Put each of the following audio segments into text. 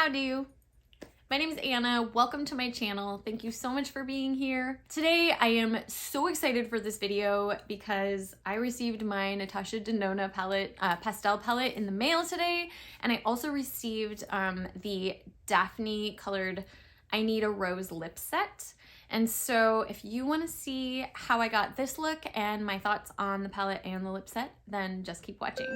Howdy. My name is Anna. Welcome to my channel. Thank you so much for being here. Today I am so excited for this video because I received my Natasha Denona palette, pastel palette in the mail today, and I also received the Daphne colored I Need a Rose lip set. And so if you want to see how I got this look and my thoughts on the palette and the lip set, then just keep watching.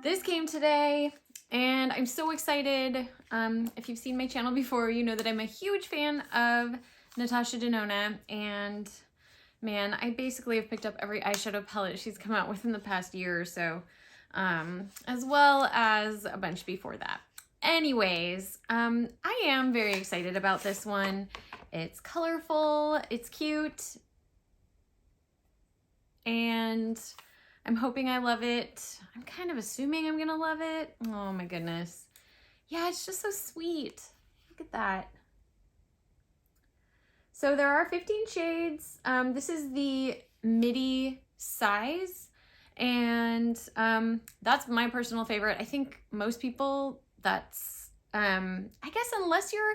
This came today and I'm so excited. If you've seen my channel before, you know that I'm a huge fan of Natasha Denona, and man, I basically have picked up every eyeshadow palette she's come out with in the past year or so, as well as a bunch before that. Anyways, I am very excited about this one. It's colorful, it's cute, and I'm hoping I love it. I'm kind of assuming I'm gonna love it. Oh my goodness. Yeah, it's just so sweet. Look at that. So there are 15 shades. This is the midi size, and that's my personal favorite. I think most people, that's, I guess unless you're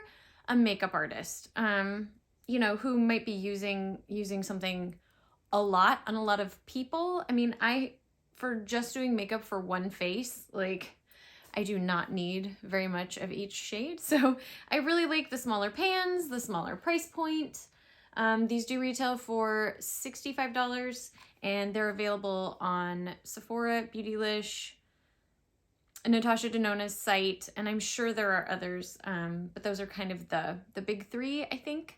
a makeup artist, you know, who might be using something a lot on a lot of people. I mean, for just doing makeup for one face, like, I do not need very much of each shade. So I really like the smaller pans, the smaller price point. These do retail for $65 and they're available on Sephora, Beautylish, Natasha Denona's site, and I'm sure there are others, but those are kind of the big three, I think.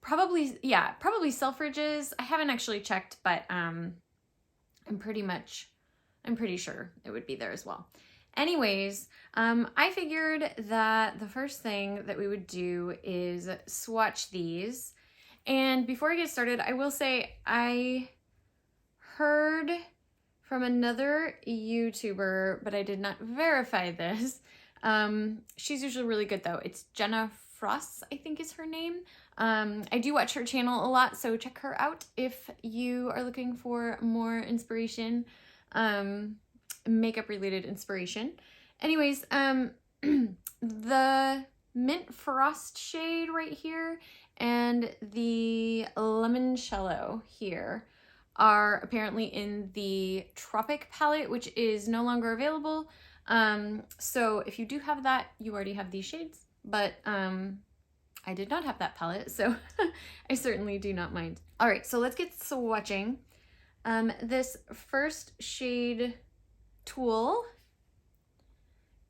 Probably Selfridges. I haven't actually checked, but I'm pretty sure it would be there as well. Anyways, I figured that the first thing that we would do is swatch these. And before I get started, I will say I heard from another YouTuber, but I did not verify this. She's usually really good though. It's Jenna Frost, I think is her name. I do watch her channel a lot, so check her out if you are looking for more inspiration, makeup related inspiration. Anyways, the Mint Frost shade right here and the Limoncello here are apparently in the Tropic palette, which is no longer available. So if you do have that, you already have these shades, but I did not have that palette, so I certainly do not mind. All right, so let's get swatching. This first shade, Tool,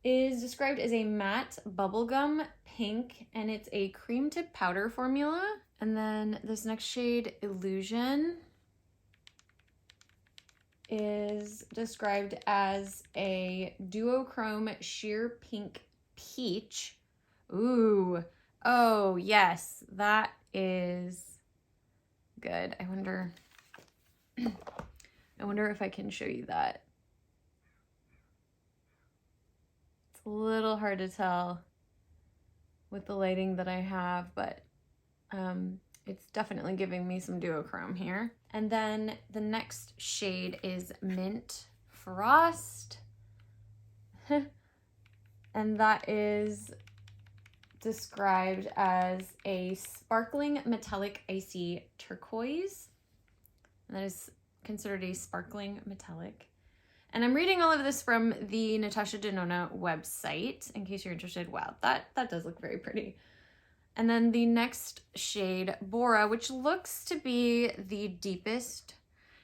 is described as a matte bubblegum pink, and it's a cream tip powder formula. And then this next shade, Illusion, is described as a duochrome sheer pink peach. Ooh. Oh, yes, that is good. I wonder if I can show you that. It's a little hard to tell with the lighting that I have, but it's definitely giving me some duochrome here. And then the next shade is Mint Frost. And that is described as a sparkling metallic icy turquoise. And that is considered a sparkling metallic. And I'm reading all of this from the Natasha Denona website, in case you're interested. Wow, that does look very pretty. And then the next shade, Bora, which looks to be the deepest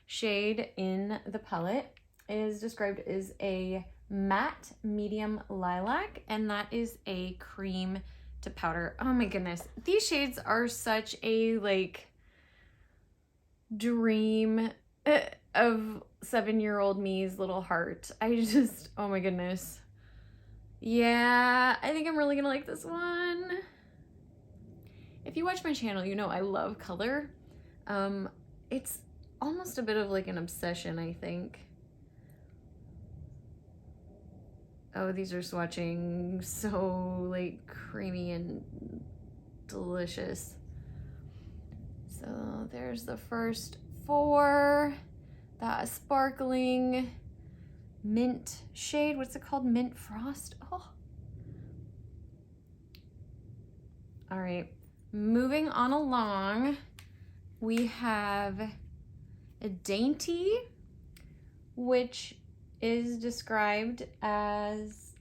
shade in the palette, is described as a matte medium lilac, and that is a cream to powder. Oh my goodness, these shades are such a like dream of 7-year-old me's little heart. I just, oh my goodness. Yeah, I think I'm really gonna like this one. If you watch my channel, you know I love color. It's almost a bit of like an obsession, I think. Oh, these are swatching so like creamy and delicious. So there's the first for that sparkling mint shade. What's it called? Mint Frost. Oh. All right, moving on along, we have a Dainty, which is described as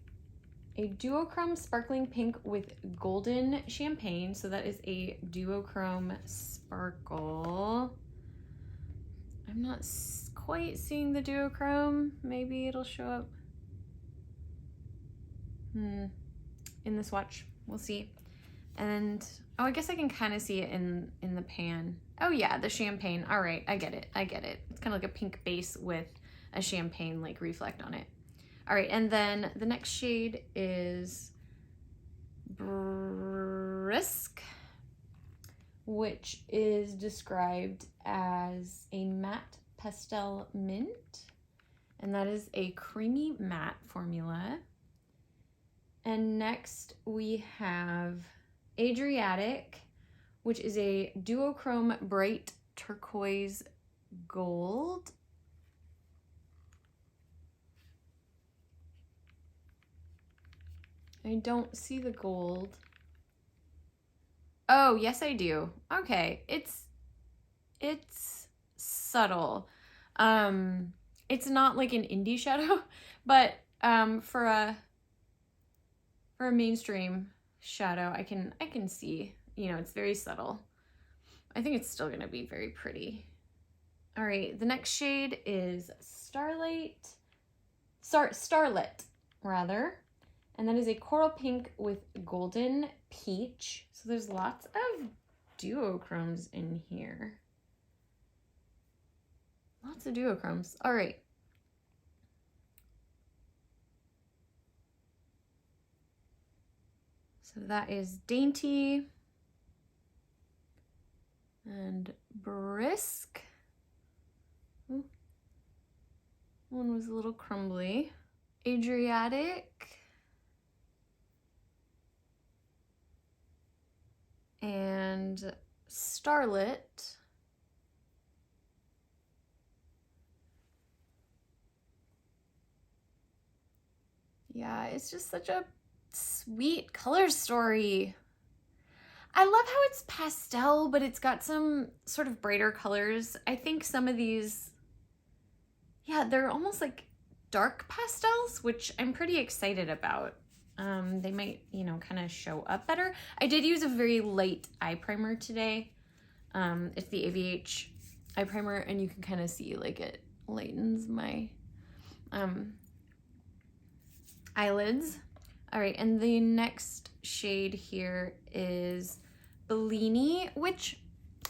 a duochrome sparkling pink with golden champagne. So that is a duochrome sparkle. I'm not quite seeing the duochrome. Maybe it'll show up in the swatch. We'll see. And oh, I guess I can kind of see it in the pan. Oh yeah, the champagne. All right, I get it. I get it. It's kind of like a pink base with a champagne like reflect on it. All right, and then the next shade is Brisk, which is described as a matte pastel mint, and that is a creamy matte formula. And next we have Adriatic, which is a duochrome bright turquoise gold. I don't see the gold. Oh, yes I do. Okay, it's subtle. It's not like an indie shadow, but for a mainstream shadow, I can see, you know, it's very subtle. I think it's still gonna be very pretty. All right, the next shade is Starlit rather, and that is a coral pink with golden peach. So there's lots of duochromes in here. Lots of duochromes. All right. So that is Dainty and Brisk. Ooh. One was a little crumbly. Adriatic and Starlit. Yeah, it's just such a sweet color story. I love how it's pastel, but it's got some sort of brighter colors. I think some of these, yeah, they're almost like dark pastels, which I'm pretty excited about. They might, you know, kind of show up better. I did use a very light eye primer today. It's the AVH eye primer, and you can kind of see like it lightens my eyelids. All right, and the next shade here is Bellini, which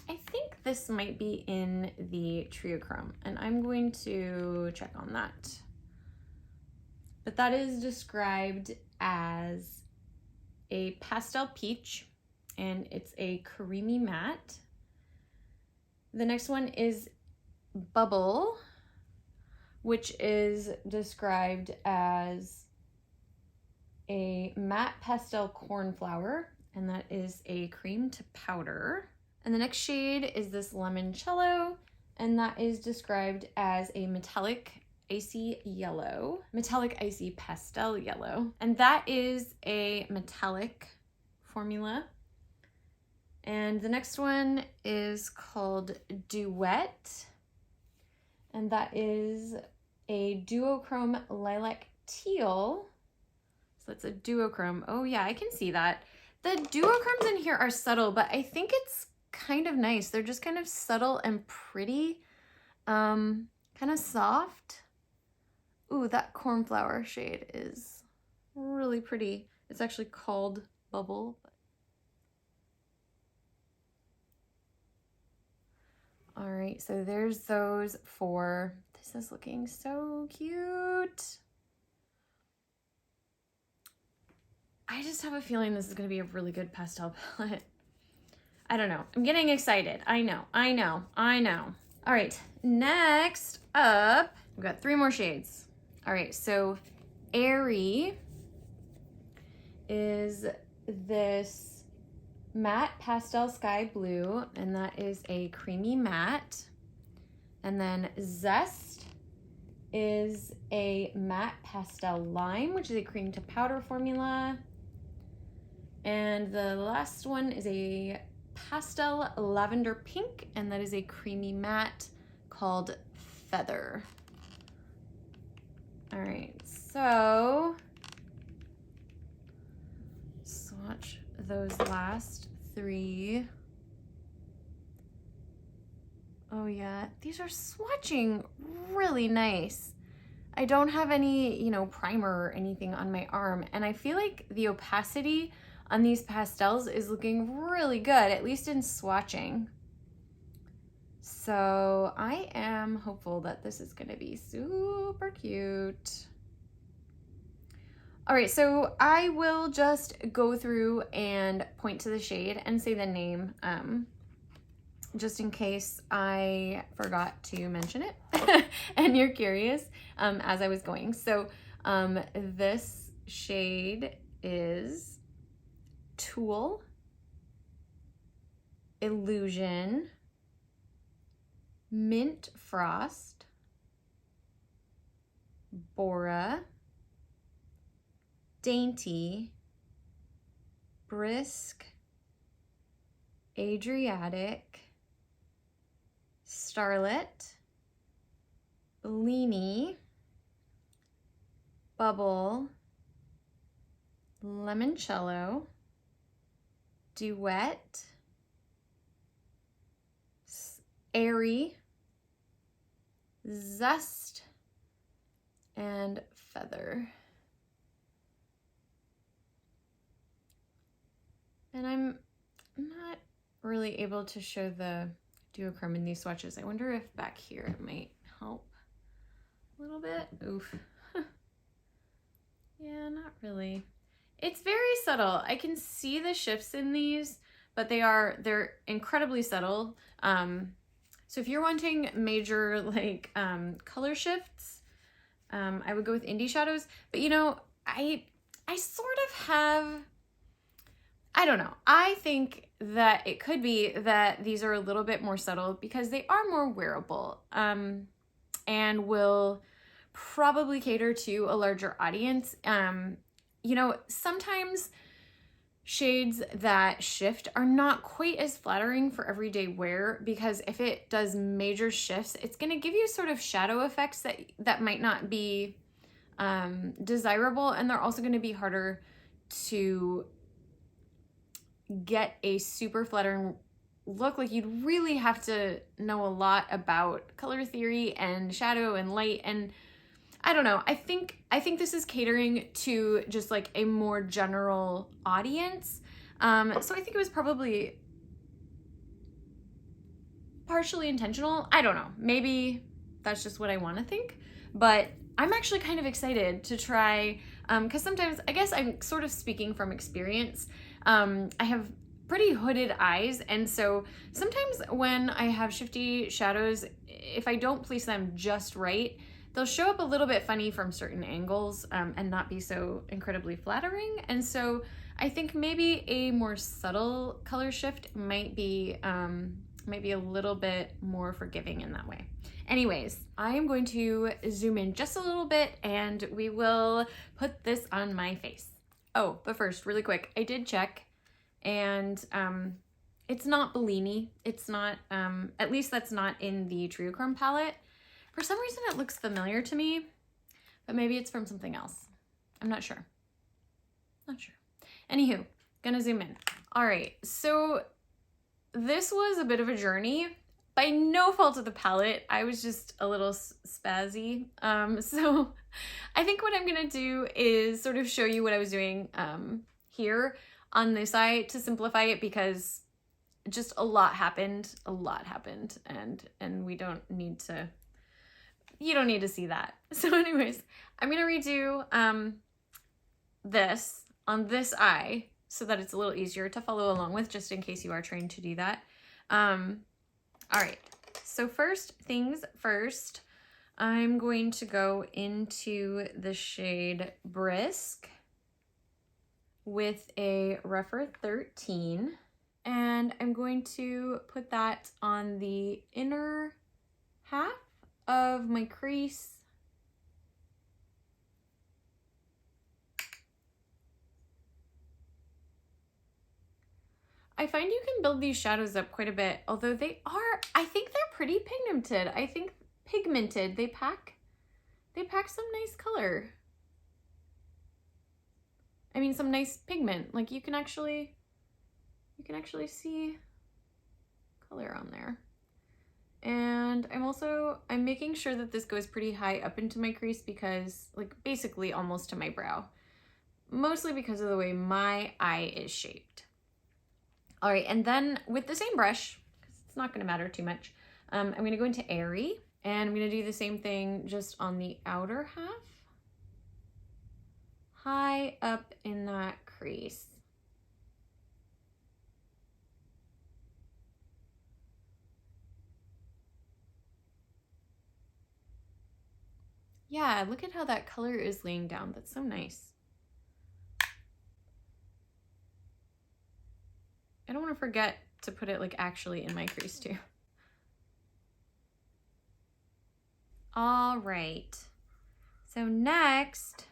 I think this might be in the Triochrome, and I'm going to check on that. But that is described as a pastel peach, and it's a creamy matte. The next one is Bubble, which is described as a matte pastel cornflower, and that is a cream to powder. And the next shade is this Limoncello, and that is described as a metallic icy yellow, metallic icy pastel yellow, and that is a metallic formula. And the next one is called Duet, and that is a duochrome lilac teal. So that's a duochrome. Oh yeah, I can see that. The duochromes in here are subtle, but I think it's kind of nice. They're just kind of subtle and pretty, kind of soft. Ooh, that cornflower shade is really pretty. It's actually called Bubble. All right, so there's those four. This is looking so cute. I just have a feeling this is going to be a really good pastel palette. I don't know. I'm getting excited. I know. All right, next up, we've got 3 more shades. All right, so Airy is this matte pastel sky blue, and that is a creamy matte. And then Zest is a matte pastel lime, which is a cream to powder formula. And the last one is a pastel lavender pink, and that is a creamy matte called Feather. All right, so swatch those last three. Oh yeah, these are swatching really nice. I don't have any, you know, primer or anything on my arm, and I feel like the opacity on these pastels is looking really good, at least in swatching. So I am hopeful that this is gonna be super cute. All right, so I will just go through and point to the shade and say the name, just in case I forgot to mention it and you're curious as I was going. So this shade is Tulle, Illusion, Mint Frost, Bora, Dainty, Brisk, Adriatic, Starlet, Bellini, Bubble, Limoncello, Duet, Airy, Zest, and Feather. And I'm not really able to show the duochrome in these swatches. I wonder if back here it might help a little bit. Oof. Yeah, not really. It's very subtle. I can see the shifts in these, but they're incredibly subtle. So if you're wanting major like color shifts, I would go with Indie Shadows. But you know, I sort of have, I don't know. I think that it could be that these are a little bit more subtle because they are more wearable, and will probably cater to a larger audience. You know, sometimes shades that shift are not quite as flattering for everyday wear, because if it does major shifts, it's going to give you sort of shadow effects that might not be desirable, and they're also going to be harder to get a super flattering look. Like, you'd really have to know a lot about color theory and shadow and light, and I don't know. I think this is catering to just like a more general audience. So I think it was probably partially intentional. I don't know. Maybe that's just what I want to think, but I'm actually kind of excited to try, because sometimes, I guess I'm sort of speaking from experience. I have pretty hooded eyes, and so sometimes when I have shifty shadows, if I don't place them just right, they'll show up a little bit funny from certain angles, and not be so incredibly flattering. And so I think maybe a more subtle color shift might be a little bit more forgiving in that way. Anyways, I am going to zoom in just a little bit and we will put this on my face. Oh, but first, really quick, I did check, and it's not Bellini. It's not, at least that's not in the Triochrome palette. For some reason it looks familiar to me, but maybe it's from something else. I'm not sure. Not sure. Anywho, gonna zoom in. All right, so this was a bit of a journey. By no fault of the palette, I was just a little spazzy. So I think what I'm gonna do is sort of show you what I was doing here on this eye to simplify it, because just a lot happened, and we don't need to, you don't need to see that. So anyways, I'm gonna redo this on this eye so that it's a little easier to follow along with, just in case you are trying to do that. All right, so first things first, I'm going to go into the shade Brisk with a Rephr 13, and I'm going to put that on the inner half of my crease. I find you can build these shadows up quite a bit, although they are, I think they're pretty pigmented. I think pigmented, they pack some nice color. I mean, some nice pigment. Like you can actually see color on there. And I'm making sure that this goes pretty high up into my crease because, like, basically almost to my brow. Mostly because of the way my eye is shaped. All right, and then with the same brush, because it's not gonna matter too much, I'm gonna go into Airy, and I'm gonna do the same thing just on the outer half. High up in that crease. Yeah, look at how that color is laying down. That's so nice. I don't want to forget to put it like actually in my crease too. All right. So next,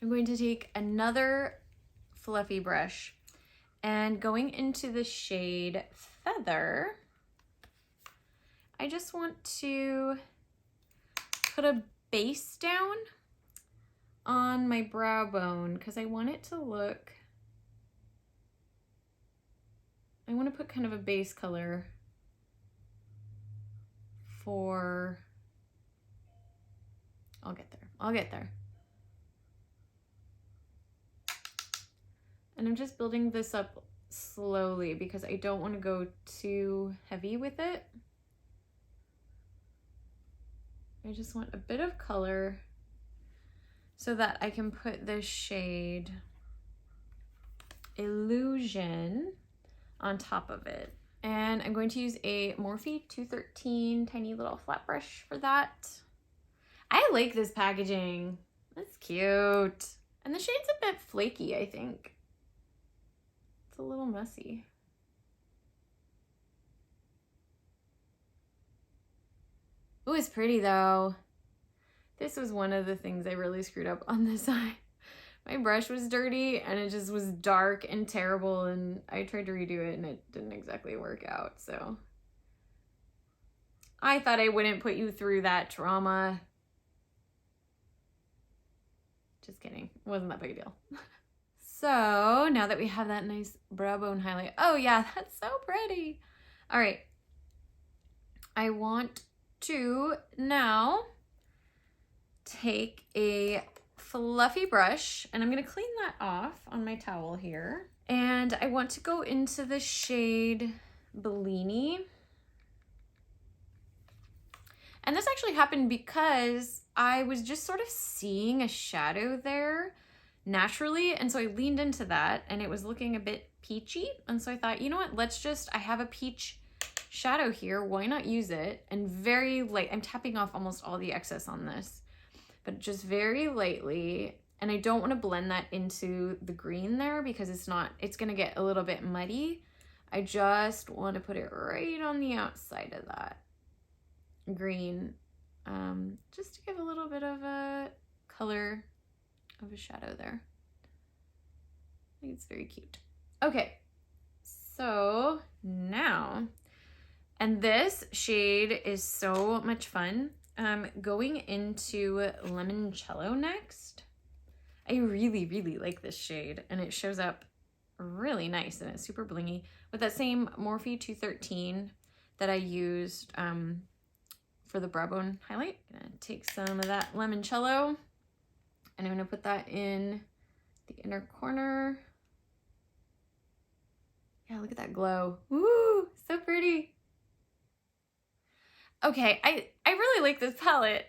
I'm going to take another fluffy brush and going into the shade Feather, I just want to put a base down on my brow bone because I want it to look, I want to put kind of a base color for, I'll get there. And I'm just building this up slowly because I don't want to go too heavy with it. I just want a bit of color so that I can put this shade Illusion on top of it. And I'm going to use a Morphe 213 tiny little flat brush for that. I like this packaging. That's cute. And the shade's a bit flaky, I think. It's a little messy. Ooh, it's pretty though. This was one of the things I really screwed up on this eye. My brush was dirty and it just was dark and terrible, and I tried to redo it and it didn't exactly work out, so. I thought I wouldn't put you through that trauma. Just kidding, it wasn't that big a deal. So now that we have that nice brow bone highlight, oh yeah, that's so pretty. All right, I want to now take a fluffy brush and I'm gonna clean that off on my towel here. And I want to go into the shade Bellini. And this actually happened because I was just sort of seeing a shadow there naturally. And so I leaned into that and it was looking a bit peachy. And so I thought, you know what, I have a peach shadow here. Why not use it? And very light, I'm tapping off almost all the excess on this, but just very lightly. And I don't want to blend that into the green there because it's going to get a little bit muddy. I just want to put it right on the outside of that green, just to give a little bit of a color of a shadow there. I think it's very cute. Okay, so now, and this shade is so much fun. Going into Limoncello next. I really, really like this shade and it shows up really nice and it's super blingy with that same Morphe 213 that I used for the brow bone highlight. I'm gonna take some of that Limoncello and I'm gonna put that in the inner corner. Yeah, look at that glow. Woo, so pretty. Okay, I really like this palette.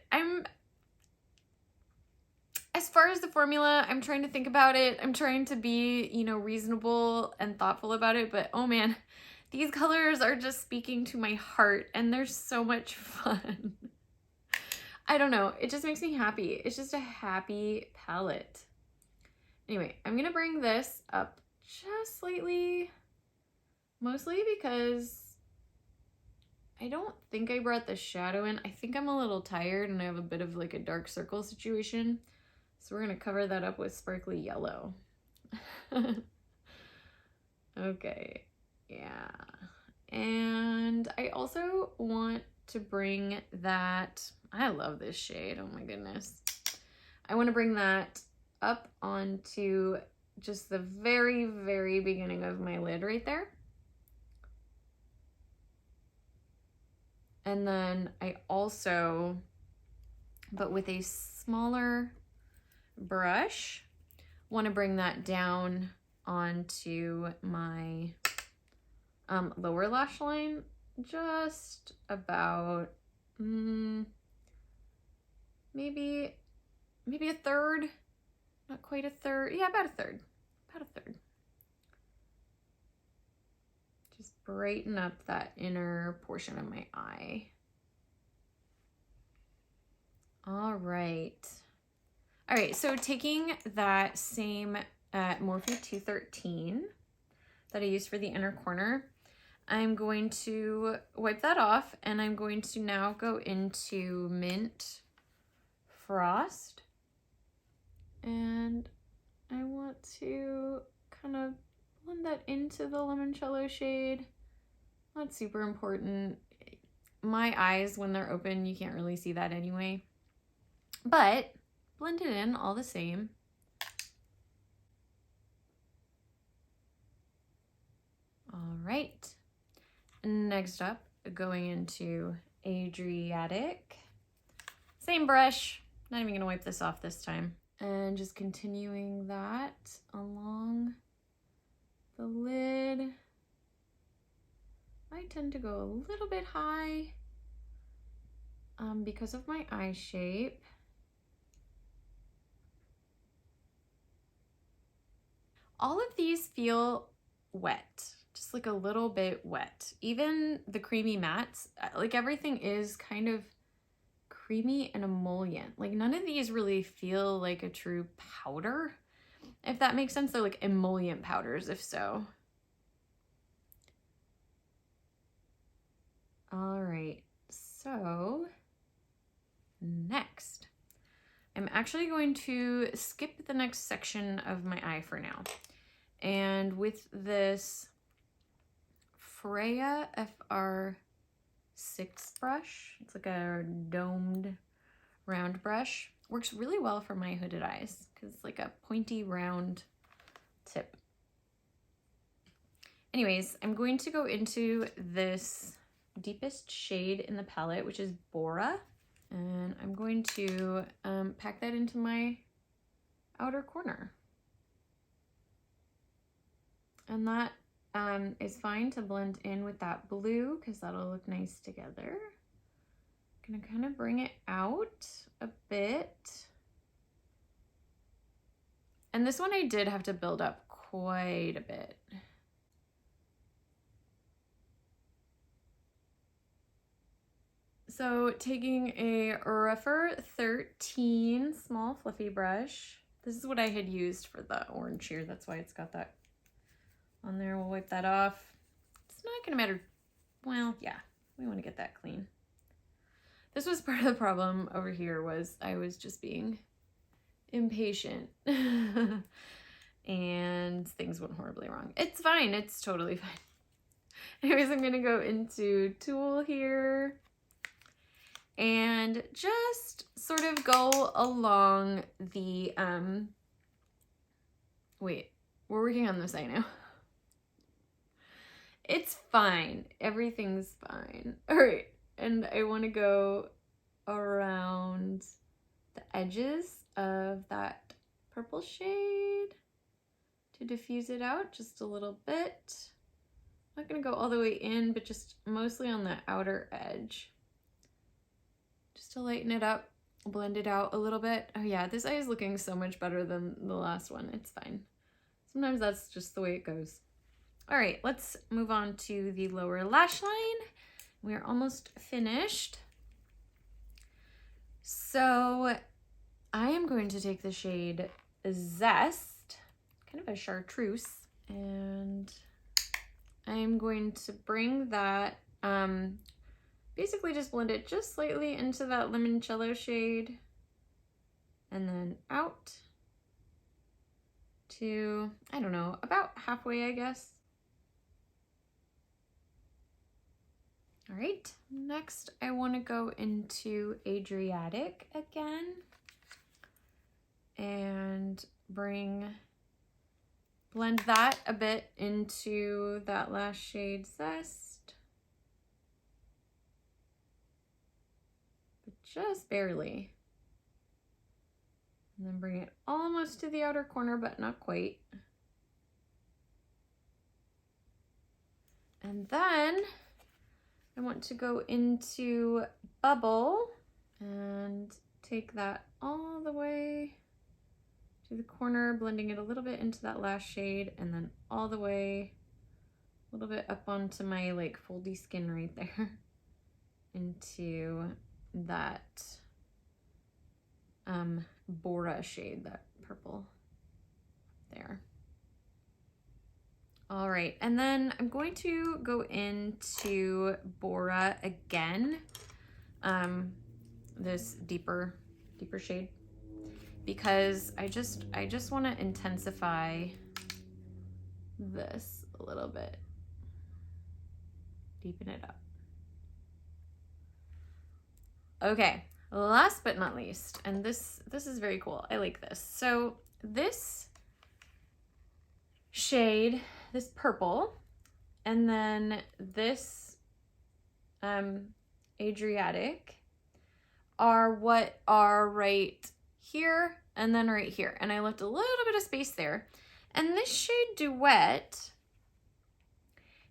As far as the formula, I'm trying to think about it. I'm trying to be, reasonable and thoughtful about it, but oh man, these colors are just speaking to my heart and they're so much fun. I don't know, it just makes me happy. It's just a happy palette. Anyway, I'm gonna bring this up just slightly, mostly because I don't think I brought the shadow in. I think I'm a little tired and I have a bit of like a dark circle situation. So we're gonna cover that up with sparkly yellow. Okay, yeah. And I also want to bring that, I love this shade, oh my goodness. I want to bring that up onto just the very, very beginning of my lid right there. And then I also, but with a smaller brush, want to bring that down onto my lower lash line, just about maybe a third, not quite a third, yeah, about a third. Just brighten up that inner portion of my eye. All right, so taking that same Morphe 213 that I used for the inner corner, I'm going to wipe that off and I'm going to now go into Mint Frost. And I want to kind of blend that into the limoncello shade. Not super important. My eyes, when they're open, you can't really see that anyway. But blend it in all the same. All right. Next up, going into Adriatic. Same brush. Not even gonna wipe this off this time. And just continuing that along the lid. I tend to go a little bit high because of my eye shape. All of these feel wet, just like a little bit wet. Even the creamy mattes, like everything is kind of creamy and emollient. Like none of these really feel like a true powder, if that makes sense. They're like emollient powders, if so. All right, so next, I'm actually going to skip the next section of my eye for now. And with this Freya FR6 brush, it's like a domed round brush, works really well for my hooded eyes because it's like a pointy round tip. Anyways, I'm going to go into this deepest shade in the palette, which is Bora, and I'm going to pack that into my outer corner. And that is fine to blend in with that blue because that'll look nice together. Gonna kind of bring it out a bit. And this one I did have to build up quite a bit. So taking a rougher 13 small fluffy brush. This is what I had used for the orange here. That's why it's got that on there. We'll wipe that off. It's not gonna matter. Well, yeah, we want to get that clean. This was part of the problem over here, was I was just being impatient and things went horribly wrong. It's fine, it's totally fine. Anyways, I'm gonna go into Tulle here and just sort of go along the wait, we're working on this eye now. It's fine. Everything's fine. All right. And I want to go around the edges of that purple shade to diffuse it out just a little bit. I'm not going to go all the way in, but just mostly on the outer edge. Just to lighten it up, blend it out a little bit. Oh yeah, this eye is looking so much better than the last one. It's fine. Sometimes that's just the way it goes. All right, let's move on to the lower lash line. We're almost finished. So I am going to take the shade Zest, kind of a chartreuse, and I'm going to bring that basically just blend it just slightly into that limoncello shade and then out to, I don't know, about halfway, I guess. All right, next I want to go into Adriatic again and blend that a bit into that last shade, Zest, but just barely. And then bring it almost to the outer corner, but not quite. And then I want to go into Bubble and take that all the way to the corner, blending it a little bit into that last shade, and then all the way a little bit up onto my like foldy skin right there into that Bora shade, that purple there. All right, and then I'm going to go into Bora again, this deeper shade, because I just want to intensify this a little bit, deepen it up. Okay, last but not least, and this is very cool. I like this. So this shade, this purple, and then this Adriatic are what are right here and then right here. And I left a little bit of space there. And this shade Duet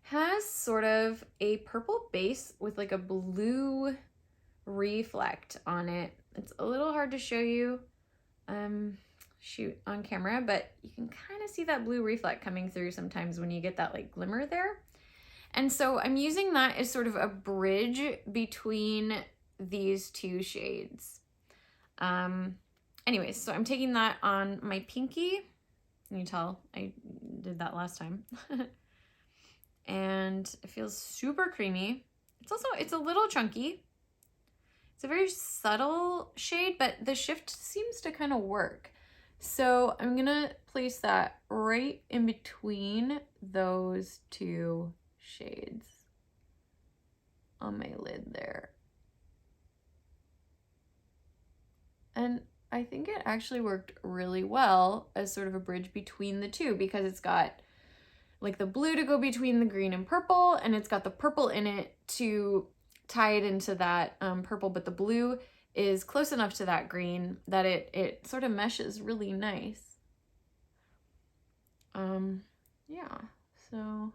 has sort of a purple base with like a blue reflect on it. It's a little hard to show you shoot on camera, but you can kind of see that blue reflect coming through sometimes when you get that like glimmer there. And so I'm using that as sort of a bridge between these two shades. Anyways, so I'm taking that on my pinky. You can tell I did that last time. And it feels super creamy. It's a little chunky. It's a very subtle shade, but the shift seems to kind of work. So I'm gonna place that right in between those two shades on my lid there. And I think it actually worked really well as sort of a bridge between the two, because it's got like the blue to go between the green and purple, and it's got the purple in it to tie it into that purple, but the blue is close enough to that green that it sort of meshes really nice. Yeah, so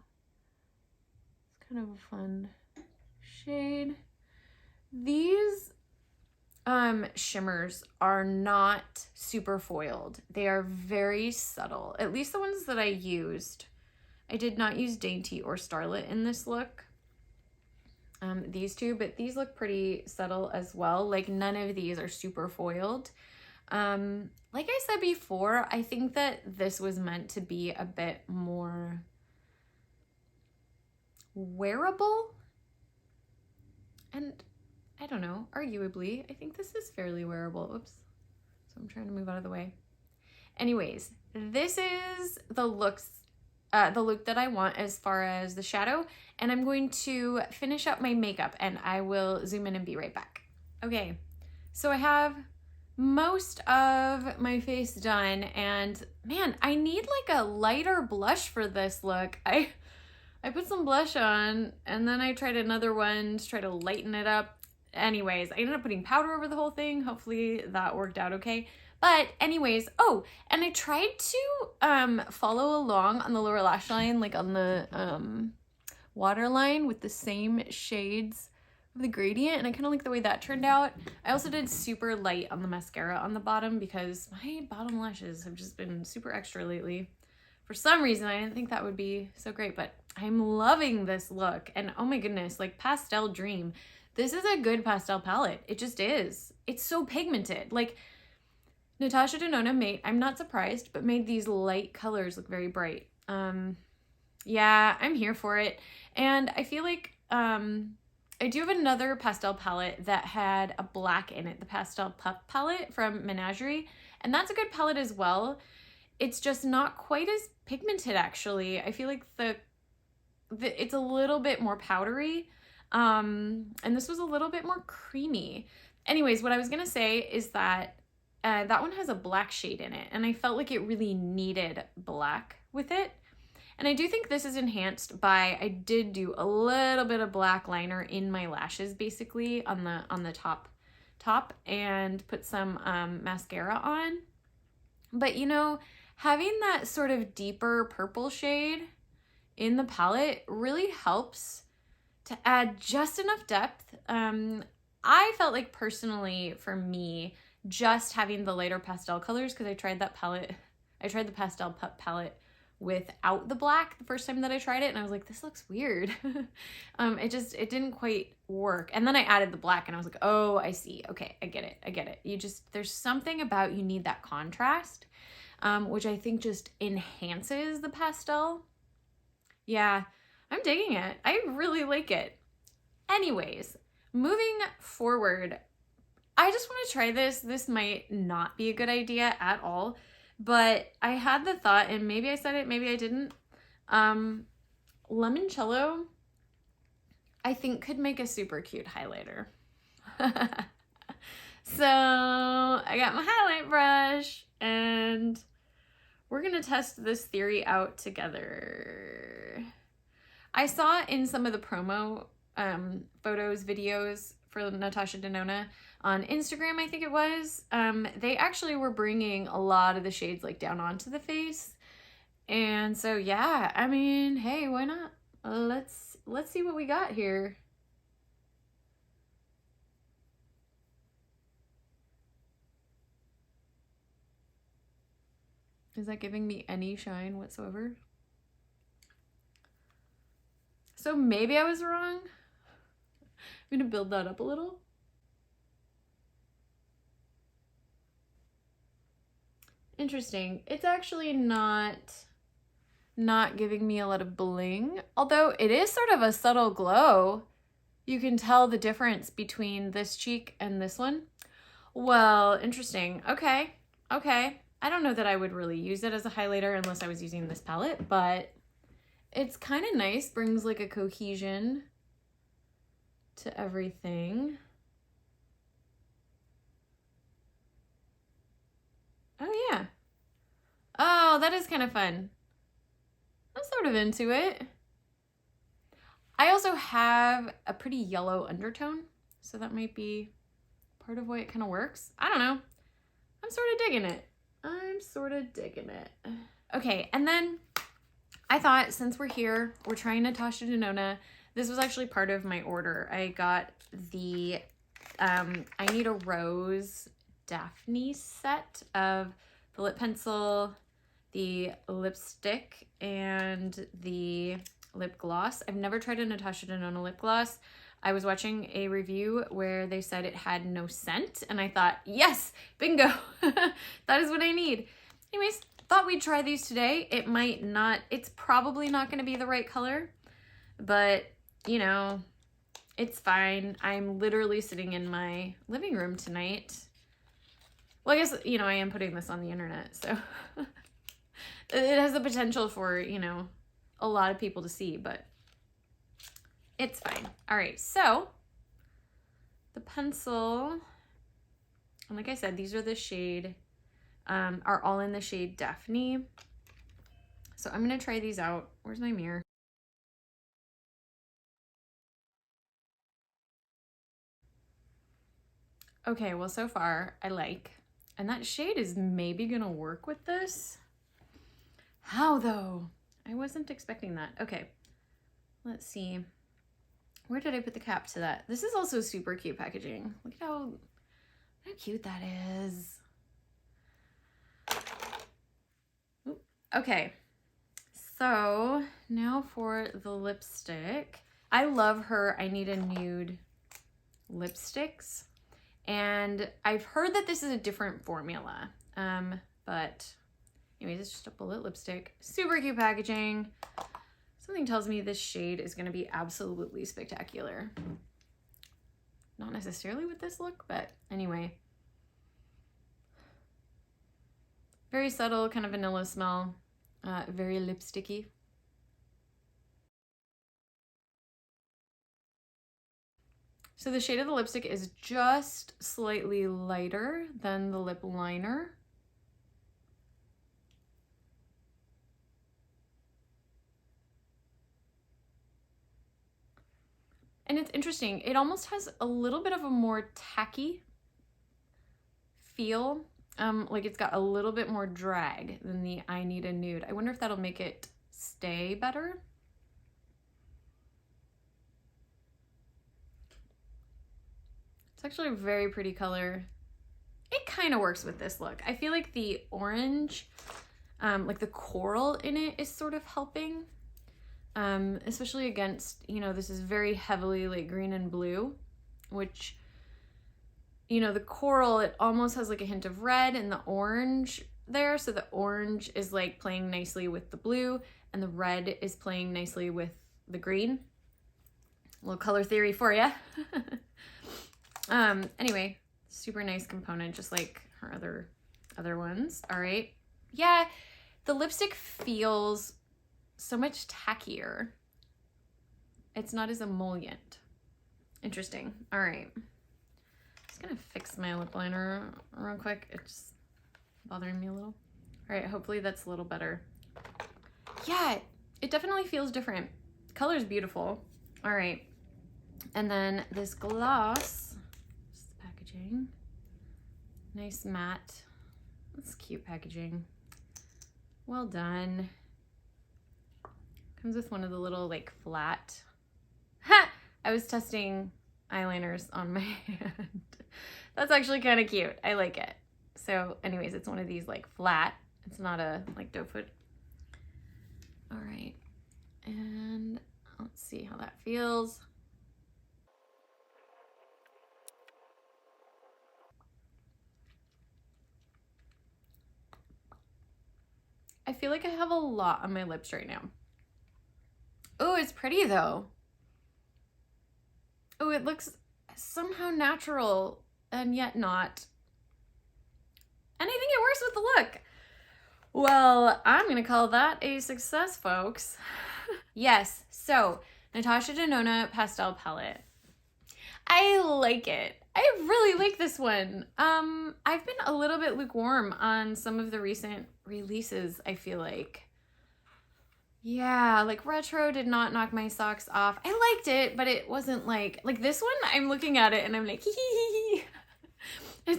it's kind of a fun shade. These shimmers are not super foiled. They are very subtle, at least the ones that I used. I did not use Dainty or Starlet in this look. These two, but these look pretty subtle as well. Like none of these are super foiled. Like I said before, I think that this was meant to be a bit more wearable. And I don't know, arguably, I think this is fairly wearable. Oops. So I'm trying to move out of the way. Anyways, this is the look that I want as far as the shadow, and I'm going to finish up my makeup and I will zoom in and be right back. Okay, so I have most of my face done, and man, I need like a lighter blush for this look. I put some blush on and then I tried another one to try to lighten it up. Anyways, I ended up putting powder over the whole thing. Hopefully that worked out okay. But anyways, oh, and I tried to follow along on the lower lash line, like on the waterline with the same shades of the gradient, and I kind of like the way that turned out. I also did super light on the mascara on the bottom because my bottom lashes have just been super extra lately. For some reason, I didn't think that would be so great, but I'm loving this look. And oh my goodness, like Pastel Dream. This is a good pastel palette. It just is. It's so pigmented. Like Natasha Denona I'm not surprised, but made these light colors look very bright. Yeah, I'm here for it. And I feel like I do have another pastel palette that had a black in it, the Pastel Puff palette from Menagerie, and that's a good palette as well. It's just not quite as pigmented, actually. I feel like it's a little bit more powdery, and this was a little bit more creamy. Anyways, what I was gonna say is that that one has a black shade in it, and I felt like it really needed black with it. And I do think this is enhanced by, I did do a little bit of black liner in my lashes, basically on the top, and put some mascara on. But you know, having that sort of deeper purple shade in the palette really helps to add just enough depth. I felt like personally for me, just having the lighter pastel colors, because I tried the Pastel palette without the black the first time that I tried it, and I was like, this looks weird. It didn't quite work. And then I added the black and I was like, oh, I see. Okay, I get it. There's something about, you need that contrast, which I think just enhances the pastel. Yeah, I'm digging it. I really like it. Anyways, moving forward, I just want to try this. This might not be a good idea at all, but I had the thought, and maybe I said it, maybe I didn't. Limoncello, I think, could make a super cute highlighter. So I got my highlight brush, and we're gonna test this theory out together. I saw in some of the promo photos, videos for Natasha Denona on Instagram, I think it was, they actually were bringing a lot of the shades like down onto the face. And so, yeah, I mean, hey, why not? Let's see what we got here. Is that giving me any shine whatsoever? So maybe I was wrong. I'm gonna build that up a little. Interesting. It's actually not giving me a lot of bling, although it is sort of a subtle glow. You can tell the difference between this cheek and this one. Well, interesting. Okay. I don't know that I would really use it as a highlighter unless I was using this palette, but it's kind of nice. Brings like a cohesion to everything. Oh yeah. Oh, that is kind of fun. I'm sort of into it. I also have a pretty yellow undertone, so that might be part of why it kind of works. I don't know. I'm sort of digging it. Okay, and then I thought, since we're here, we're trying Natasha Denona. This was actually part of my order. I got the I Need a Rose Daphne set of the lip pencil, the lipstick, and the lip gloss. I've never tried a Natasha Denona lip gloss. I was watching a review where they said it had no scent, and I thought, yes, bingo. That is what I need. Anyways, thought we'd try these today. It might not, it's probably not going to be the right color, but you know, it's fine. I'm literally sitting in my living room tonight. Well, I guess, you know, I am putting this on the internet, so it has the potential for, you know, a lot of people to see, but it's fine. All right, so the pencil, and like I said, these are the shade, are all in the shade Daphne. So I'm gonna try these out. Where's my mirror? Okay, well, so far I like, and that shade is maybe gonna work with this. How though? I wasn't expecting that. Okay, let's see. Where did I put the cap to that? This is also super cute packaging. Look at how cute that is. Ooh, okay, so now for the lipstick. I love her I Need a Nude lipsticks. And I've heard that this is a different formula, but anyways, it's just a bullet lipstick. Super cute packaging. Something tells me this shade is going to be absolutely spectacular. not necessarily with this look, but anyway. Very subtle, kind of vanilla smell, very lipsticky. So the shade of the lipstick is just slightly lighter than the lip liner. And it's interesting, it almost has a little bit of a more tacky feel. Like it's got a little bit more drag than the I Need a Nude. I wonder if that'll make it stay better. It's actually a very pretty color. It kind of works with this look. I feel like the orange, like the coral in it is sort of helping. Especially against, you know, this is very heavily like green and blue, which, you know, the coral, it almost has like a hint of red and the orange there. So the orange is like playing nicely with the blue and the red is playing nicely with the green. A little color theory for you. Anyway, super nice component, just like her other ones. All right. Yeah, the lipstick feels so much tackier. It's not as emollient. Interesting. All right. Just gonna fix my lip liner real quick. It's bothering me a little. All right, hopefully that's a little better. Yeah, it definitely feels different. Color's beautiful. All right. And then this gloss, this is the packaging. Nice matte. That's cute packaging. Well done. Comes with one of the little like flat. Ha! I was testing eyeliners on my hand. That's actually kind of cute. I like it. So anyways, it's one of these like flat. It's not a like doe foot. All right. And let's see how that feels. I feel like I have a lot on my lips right now. Oh, it's pretty though. Oh, it looks somehow natural and yet not. And I think it works with the look. Well, I'm gonna call that a success, folks. Yes, so Natasha Denona Pastel Palette. I like it. I really like this one. I've been a little bit lukewarm on some of the recent releases, I feel like. Yeah, like Retro did not knock my socks off. I liked it, but it wasn't like this one, I'm looking at it and I'm like, hee hee hee.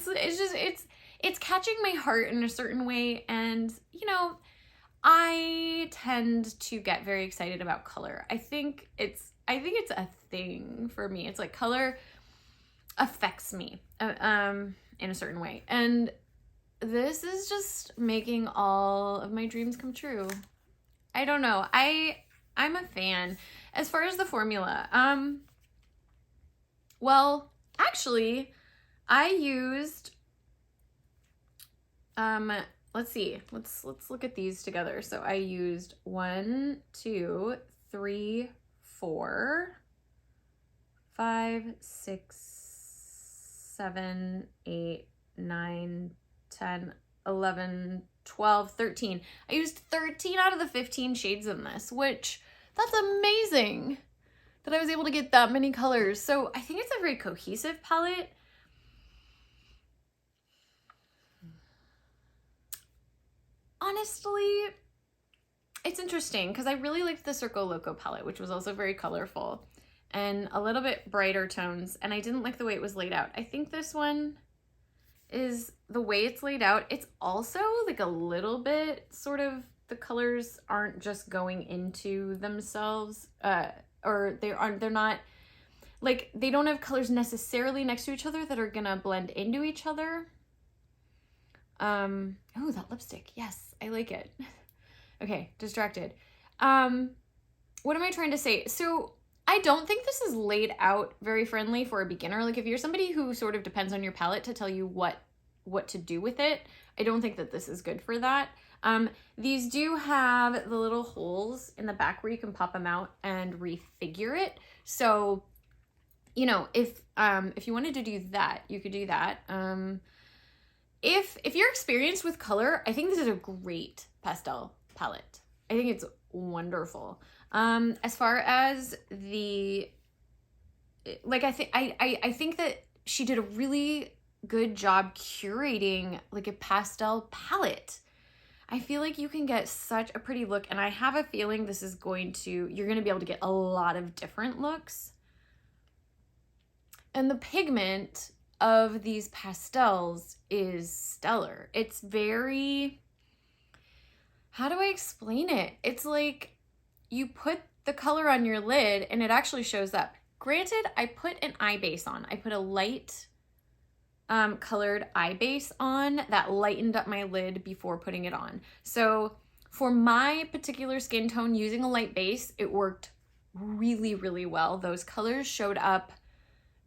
It's catching my heart in a certain way. And, you know, I tend to get very excited about color. I think it's a thing for me. It's like color affects me in a certain way. And this is just making all of my dreams come true. I don't know. I'm a fan. As far as the formula, well, actually, I used let's see. Let's look at these together. So I used 1, 2, 3, 4, 5, 6, 7, 8, 9, 10, 11, 12, 13. I used 13 out of the 15 shades in this, which that's amazing that I was able to get that many colors. So I think it's a very cohesive palette. Honestly, it's interesting because I really liked the Circo Loco palette, which was also very colorful and a little bit brighter tones, and I didn't like the way it was laid out. I think this one is the way it's laid out. It's also like a little bit sort of, the colors aren't just going into themselves, or they're not like, they don't have colors necessarily next to each other that are gonna blend into each other. Oh, that lipstick. Yes, I like it. Okay, distracted. What am I trying to say? So I don't think this is laid out very friendly for a beginner. Like if you're somebody who sort of depends on your palette to tell you what to do with it, I don't think that this is good for that. These do have the little holes in the back where you can pop them out and refigure it. So you know, if you wanted to do that, you could do that. If you're experienced with color, I think this is a great pastel palette. I think it's wonderful. As far as the, like, I think that she did a really good job curating like a pastel palette. I feel like you can get such a pretty look, and I have a feeling this is you're going to be able to get a lot of different looks. And the pigment of these pastels is stellar. It's very, how do I explain it? It's like you put the color on your lid and it actually shows up. Granted, I put an eye base on. I put a light colored eye base on that lightened up my lid before putting it on. So for my particular skin tone, using a light base, it worked really, really well. Those colors showed up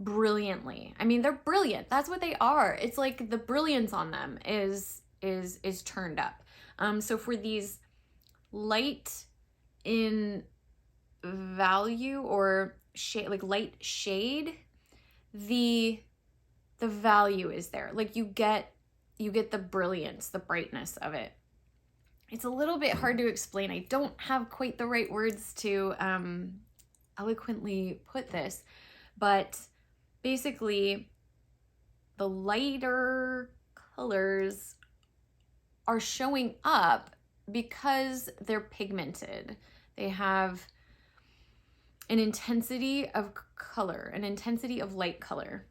brilliantly. I mean, they're brilliant. That's what they are. It's like the brilliance on them is turned up. So for these light in value or shade, like light shade, the value is there. Like you get the brilliance, the brightness of it. It's a little bit hard to explain. I don't have quite the right words to eloquently put this, but basically the lighter colors are showing up because they're pigmented. They have an intensity of color, an intensity of light color.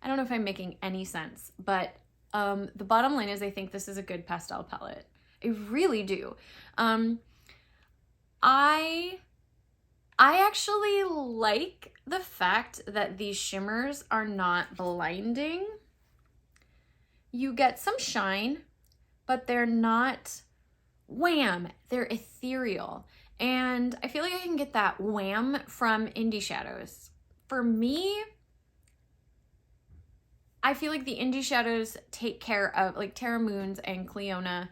I don't know if I'm making any sense, but the bottom line is I think this is a good pastel palette. I really do. I actually like the fact that these shimmers are not blinding. You get some shine, but they're not wham, they're ethereal. And I feel like I can get that wham from Indie Shadows. For me, I feel like the Indie Shadows take care of, like Terra Moons and Cleona,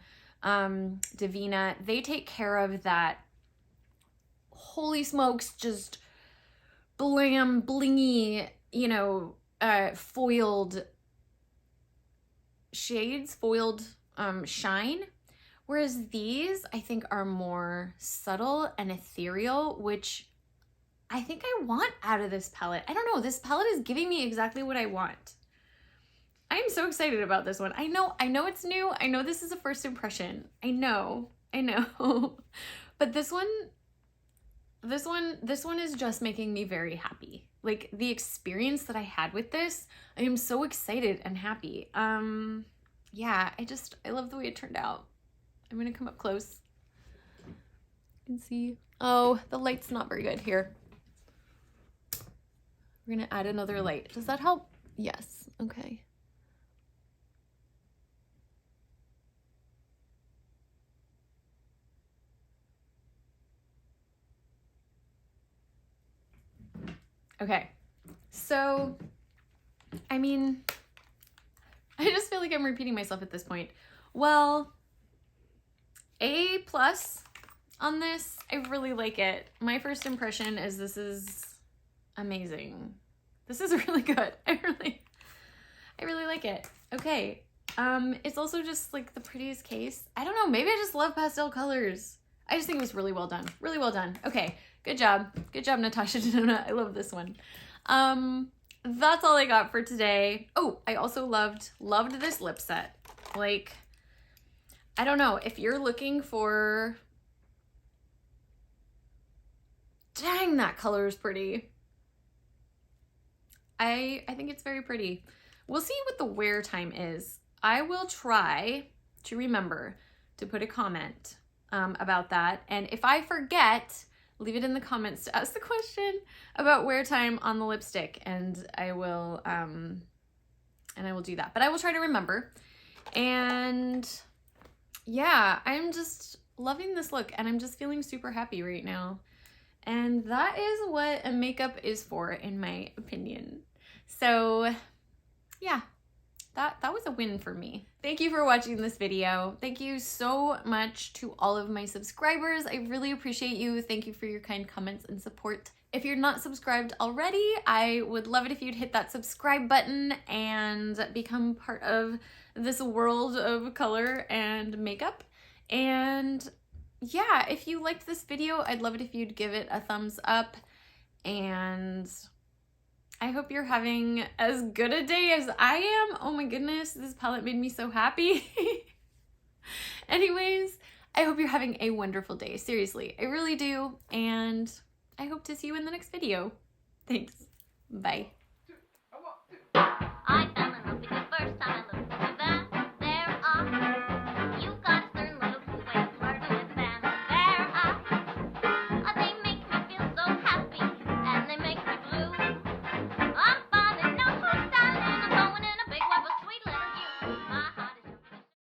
Divina, they take care of that, holy smokes, just blam, blingy, you know, foiled shades, foiled shine. Whereas these, I think, are more subtle and ethereal, which I think I want out of this palette. I don't know, this palette is giving me exactly what I want. I am so excited about this one. I know it's new. I know this is a first impression. I know. But this one is just making me very happy. Like the experience that I had with this, I am so excited and happy. Yeah, I love the way it turned out. I'm gonna come up close. You can see. Oh, the light's not very good here. We're gonna add another light. Does that help? Yes, okay. Okay, so, I mean, I just feel like I'm repeating myself at this point. Well, A+ on this. I really like it. My first impression is this is amazing. This is really good. I really like it. Okay, it's also just like the prettiest case. I don't know, maybe I just love pastel colors. I just think it was really well done. Really well done. Okay, good job. Good job, Natasha Denona. I love this one. That's all I got for today. Oh, I also loved this lip set. Like, I don't know, if you're looking for, dang, that color is pretty. I think it's very pretty. We'll see what the wear time is. I will try to remember to put a comment about that. And if I forget, leave it in the comments to ask the question about wear time on the lipstick, and I will do that. But I will try to remember. And yeah, I'm just loving this look, and I'm just feeling super happy right now. And that is what a makeup is for, in my opinion. So yeah, that was a win for me. Thank you for watching this video. Thank you so much to all of my subscribers. I really appreciate you. Thank you for your kind comments and support. If you're not subscribed already, I would love it if you'd hit that subscribe button and become part of this world of color and makeup. And yeah, if you liked this video, I'd love it if you'd give it a thumbs up, and I hope you're having as good a day as I am. Oh my goodness, this palette made me so happy. Anyways, I hope you're having a wonderful day. Seriously, I really do. And I hope to see you in the next video. Thanks. Bye. I fell in love with you first time I looked.